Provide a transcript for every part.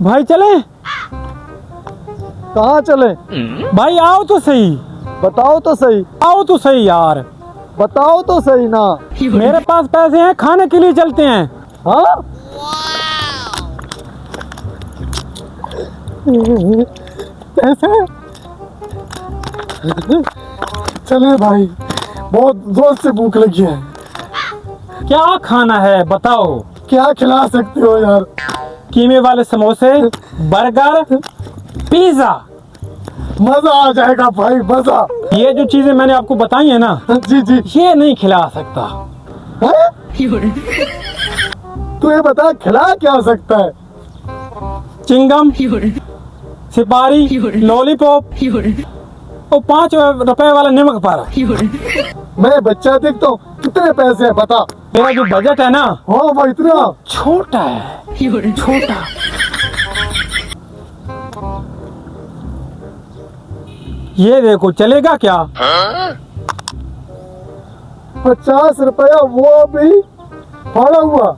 भाई चले? कहाँ चले? भाई आओ तो सही, बताओ तो सही, आओ तो सही यार। बताओ तो सही ना। मेरे पास पैसे हैं, खाने के लिए चलते हैं। हाँ पैसे चले भाई, बहुत जोर से भूख लगी है। क्या खाना है बताओ? क्या खिला सकते हो यार? कीमे वाले समोसे, बर्गर, पिज्जा। मजा आ जाएगा भाई, मजा। ये जो चीजें मैंने आपको बताई है ना, जी जी। ये नहीं खिला सकता। हैं? तू ये बता खिला क्या सकता है? चिंगम, सिपारी, लॉलीपॉप और 5 रुपए वाला नमक पारा। मैं बच्चा देखता हूँ, कितने पैसे है बता। मेरा जो बजट है ना, हाँ भाई इतना छोटा है, छोटा। ये देखो, चलेगा क्या? 50 रुपया, वो भी फाड़ा हुआ।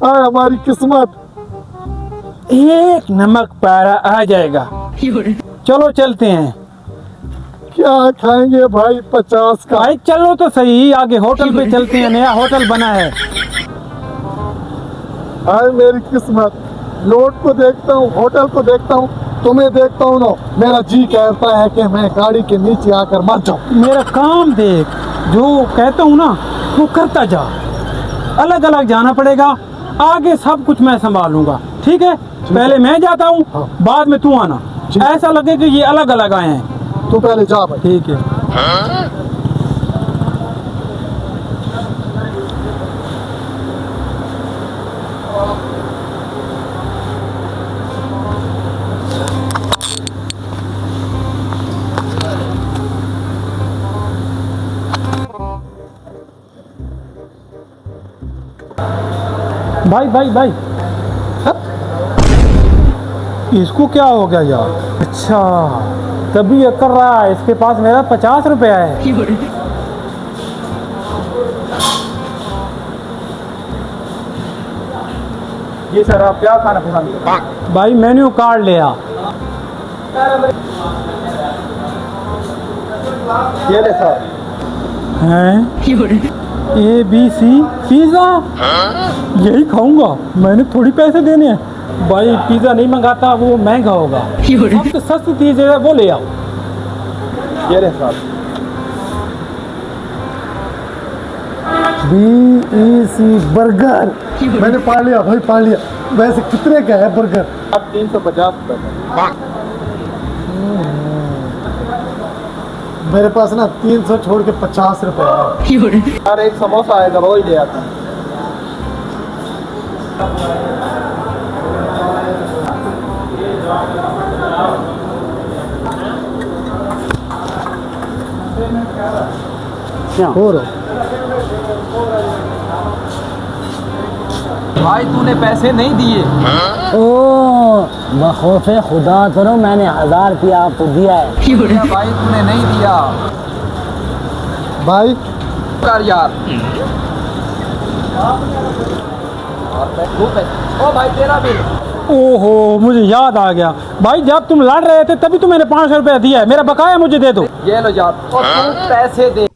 हमारी किस्मत। एक नमक पारा आ जाएगा। चलो चलते हैं। क्या खाएंगे भाई 50 का? भाई चलो तो सही, आगे होटल पे चलते हैं, नया होटल बना है। हाय मेरी किस्मत। लोट को देखता हूँ, होटल को देखता हूँ, तुम्हें देखता हूँ ना, मेरा जी कहता है कि मैं गाड़ी के नीचे आकर मर जाऊँ। मेरा काम देख, जो कहता हूँ ना वो करता जा। अलग अलग जाना पड़ेगा, आगे सब कुछ मैं संभालूंगा, ठीक है? पहले मैं जाता हूँ, हाँ। बाद में तू आना। ऐसा लगे कि ये अलग अलग आए हैं। तू पहले जा भाई। ठीक है। भाई भाई भाई, इसको क्या हो गया यार? अच्छा, तभी ये कर रहा है। इसके पास मेरा 50 रुपया है। ये सर, आप क्या खाना पसंद है? भाई मेन्यू कार्ड ले आ। ये ले सर। हैं? ABC pizza? यही खाऊंगा, मैंने थोड़ी पैसे देने हैं। भाई पिज्जा नहीं मंगाता, वो महंगा होगा। अब तो सस्ती चीज है, वो ले आओ। ये ले सर। BEC burger. मैंने पा लिया भाई, पा लिया। वैसे कितने का है बर्गर? अब 350 रुपये। मेरे पास ना 300 छोड़ के 50 रुपए है। यार एक समोसा आएगा, वो ही ले आता हूँ। भाई तूने पैसे नहीं दिए। ओ बखौफे खुदा करो, मैंने 1000 रुपया आपको दिया है। भाई तूने नहीं दिया भाई कर यार। ओ भाई तेरा बिल। ओहो, मुझे याद आ गया। भाई जब तुम लड़ रहे थे तभी तो मैंने 500 रुपया दिया है। मेरा बकाया मुझे दे दो। ये लो यार, और तू पैसे दे।